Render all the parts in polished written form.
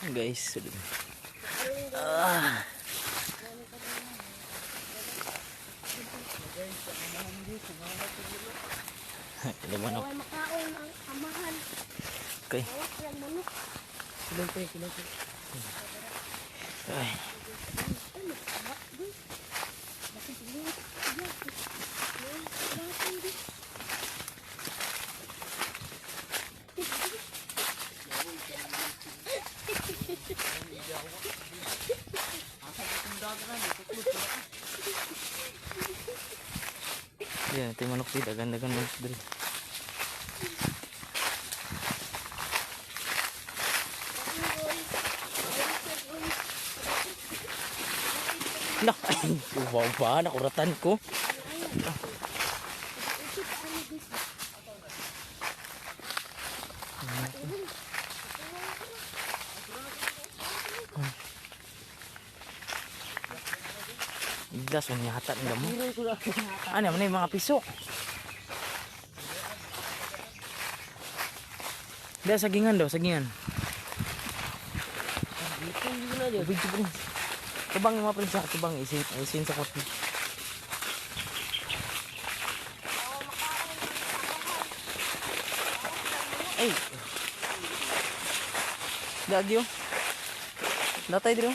Guys. Ah. Ini manok. Okay. Ay. Yan, ito yung manok dito. Dagan-dagan manok dito. Nak, ay, wow ba? Nakuratan ko. Iglas, unyata ng damo. Ano naman yung mga piso? Hindi, sagingan daw, sagingan. Tubang yung mga prinsa, tubang, isin sa kote. Ay! Dagi yun. Datay dito.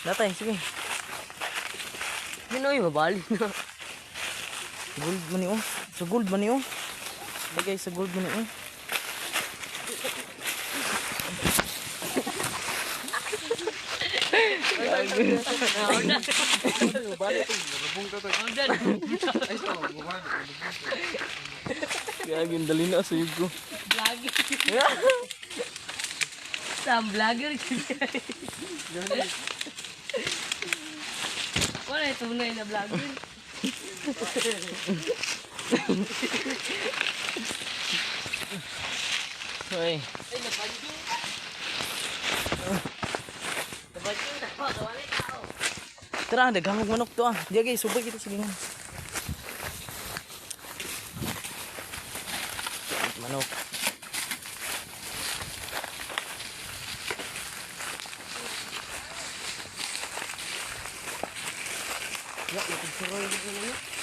Datay, sige. Yun o yung mabali na. Gold man yun. Sa gold man yun. Lagay sa gold man yun. Gagawin dali na sa yugo. Vlogger. Sam vlogger. Wala ito tunay na vlogger. Hoy. Ay napadyo. Tara, daghang manok to ah. Diya guys, subay kita sige nga. Manok. Ya, ito suroy dito na.